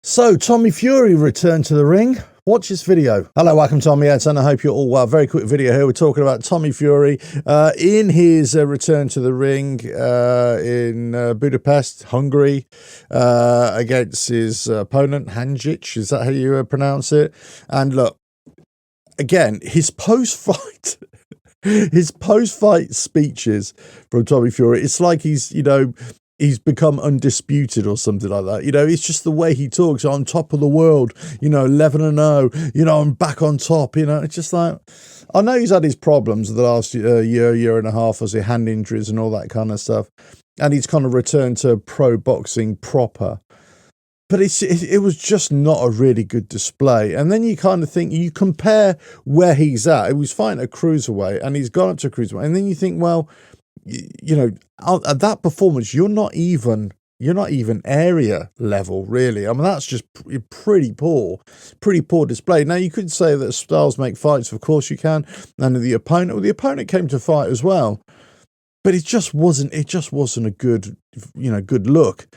So, Tommy Fury returned to the ring. Watch this video. Hello, welcome to Tommy Edson. I hope you're all well. Very quick video here. We're talking about Tommy Fury in his return to the ring in Budapest, Hungary, against his opponent, Hanjic. Is that how you pronounce it? And look, again, his post-fight... his post-fight speeches from Tommy Fury, it's like he's become undisputed or something like that. It's just the way he talks. On top of the world, 11-0, I'm back on top, It's just like, I know he's had his problems the last year and a half as hand injuries and all that kind of stuff. And he's kind of returned to pro boxing proper. But it was just not a really good display. And then you kind of think, you compare where he's at. He was fighting at cruiserweight and he's gone up to cruiserweight. And then you think, well, at that performance, you're not even area level, really. I mean, that's just pretty poor display. Now, you could say that styles make fights, of course you can, and the opponent came to fight as well, but it just wasn't a good look.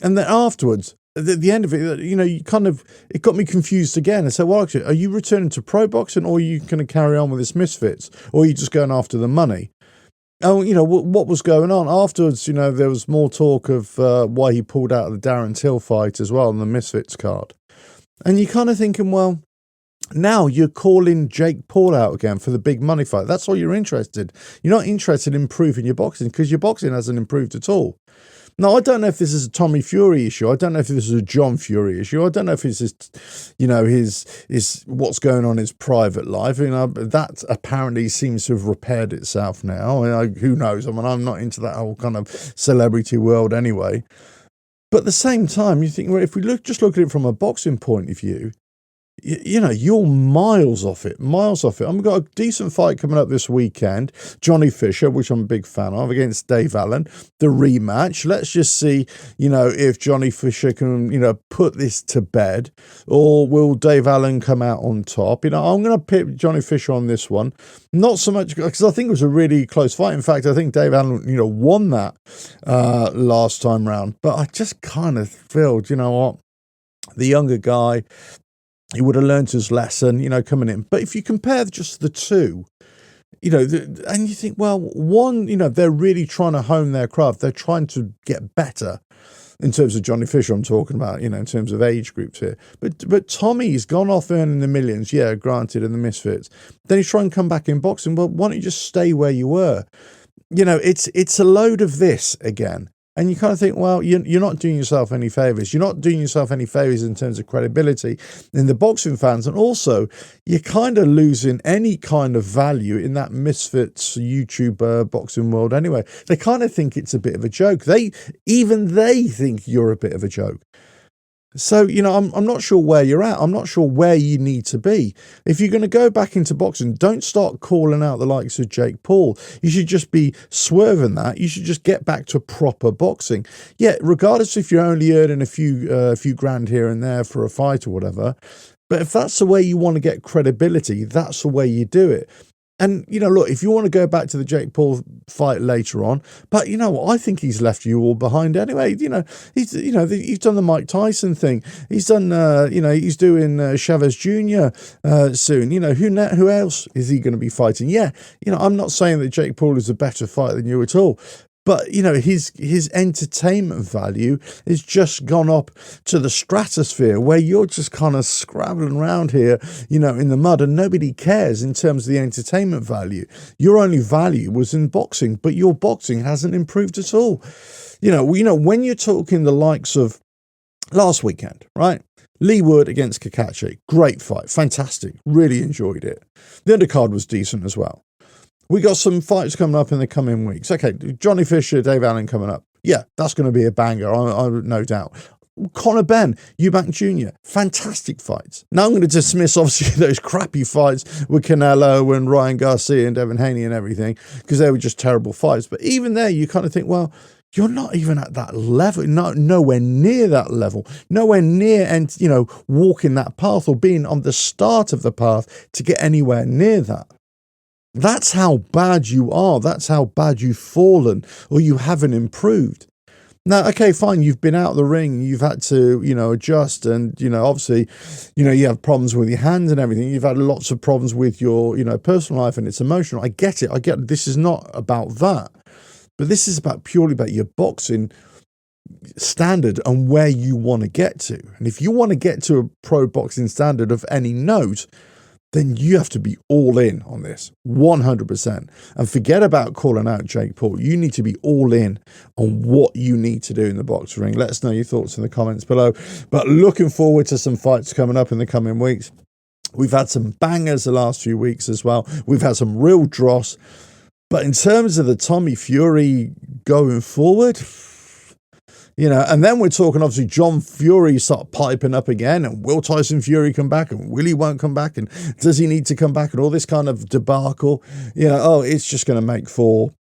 And then afterwards, at the end of it, it got me confused again. I said, well, actually, are you returning to pro boxing, or are you going to carry on with this Misfits, or are you just going after the money? Oh, what was going on afterwards? There was more talk of why he pulled out of the Darren Till fight as well on the Misfits card. And you're kind of thinking, well, now you're calling Jake Paul out again for the big money fight. That's all you're interested. You're not interested in improving your boxing, because your boxing hasn't improved at all. Now, I don't know if this is a Tommy Fury issue. I don't know if this is a John Fury issue. I don't know if it's just, his what's going on in his private life. That apparently seems to have repaired itself now. Who knows? I mean, I'm not into that whole kind of celebrity world anyway. But at the same time, you think, well, if we look at it from a boxing point of view, you're miles off it. I've got a decent fight coming up this weekend. Johnny Fisher, which I'm a big fan of, against Dave Allen. The rematch. Let's just see, if Johnny Fisher can, put this to bed, or will Dave Allen come out on top? I'm going to pick Johnny Fisher on this one. Not so much because I think it was a really close fight. In fact, I think Dave Allen, won that last time round. But I just kind of feel, what, the younger guy, he would have learned his lesson, coming in. But if you compare just the two, and you think, well, one, they're really trying to hone their craft. They're trying to get better in terms of Johnny Fisher, I'm talking about, in terms of age groups here. But Tommy's gone off earning the millions, yeah, granted, in the Misfits. Then he's trying to come back in boxing. Well, why don't you just stay where you were? It's a load of this again. And you kind of think, well, you're not doing yourself any favours. You're not doing yourself any favours in terms of credibility in the boxing fans. And also, you're kind of losing any kind of value in that Misfits YouTuber boxing world anyway. They kind of think it's a bit of a joke. Even they think you're a bit of a joke. So, I'm not sure where you're at. I'm not sure where you need to be. If you're going to go back into boxing, don't start calling out the likes of Jake Paul. You should just be swerving that. You should just get back to proper boxing. Yeah, regardless if you're only earning a few grand here and there for a fight or whatever. But if that's the way you want to get credibility, that's the way you do it. And, look, if you want to go back to the Jake Paul fight later on, but I think he's left you all behind anyway. He's done the Mike Tyson thing. He's done, he's doing Chavez Jr. Soon. Who else is he going to be fighting? Yeah, I'm not saying that Jake Paul is a better fighter than you at all. But, his entertainment value has just gone up to the stratosphere where you're just kind of scrabbling around here, in the mud, and nobody cares in terms of the entertainment value. Your only value was in boxing, but your boxing hasn't improved at all. When you're talking the likes of last weekend, right? Lee Wood against Kakachi. Great fight. Fantastic. Really enjoyed it. The undercard was decent as well. We got some fights coming up in the coming weeks. Okay, Johnny Fisher, Dave Allen coming up. Yeah, that's going to be a banger, I no doubt. Conor Benn, Eubank Jr., fantastic fights. Now I'm going to dismiss, obviously, those crappy fights with Canelo and Ryan Garcia and Devin Haney and everything, because they were just terrible fights. But even there, you kind of think, well, you're not even at that level, nowhere near that level, nowhere near, and walking that path or being on the start of the path to get anywhere near that. That's how bad you are. That's how bad you've fallen, or you haven't improved. Now, okay, fine. You've been out of the ring. You've had to, adjust. And, obviously, you have problems with your hands and everything. You've had lots of problems with your, personal life, and it's emotional. I get it. This is not about that. But this is purely about your boxing standard and where you want to get to. And if you want to get to a pro boxing standard of any note, then you have to be all in on this, 100%. And forget about calling out Jake Paul. You need to be all in on what you need to do in the boxing ring. Let us know your thoughts in the comments below. But looking forward to some fights coming up in the coming weeks. We've had some bangers the last few weeks as well. We've had some real dross. But in terms of the Tommy Fury going forward, and then we're talking, obviously, John Fury start piping up again, and will Tyson Fury come back, and will he won't come back, and does he need to come back, and all this kind of debacle. It's just going to make for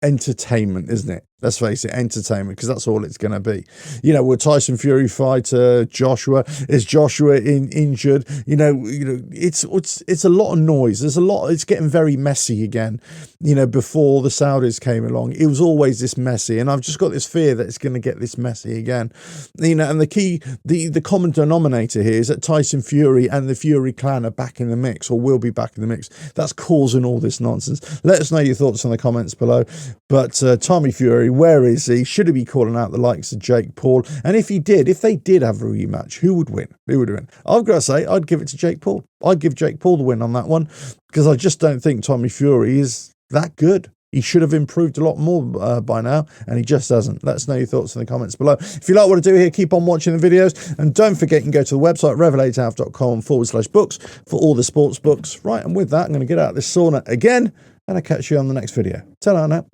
entertainment, isn't it? Let's face it, entertainment, because that's all it's going to be. Will Tyson Fury fight Joshua? Is Joshua injured? It's a lot of noise. There's a lot. It's getting very messy again. Before the Saudis came along, it was always this messy, and I've just got this fear that it's going to get this messy again. And the common denominator here is that Tyson Fury and the Fury clan are back in the mix, or will be back in the mix. That's causing all this nonsense. Let us know your thoughts in the comments below. But Tommy Fury, where is he? Should he be calling out the likes of Jake Paul? And if they did have a rematch, who would win? I've got to say, I'd give it to Jake Paul. I'd give Jake Paul the win on that one, because I just don't think Tommy Fury is that good. He should have improved a lot more by now, and he just hasn't. Let us know your thoughts in the comments below. If you like what I do here, keep on watching the videos. And don't forget, you can go to the website, revel8alf.com/books for all the sports books. Right, and with that, I'm going to get out of this sauna again, and I'll catch you on the next video. Ta-ra now.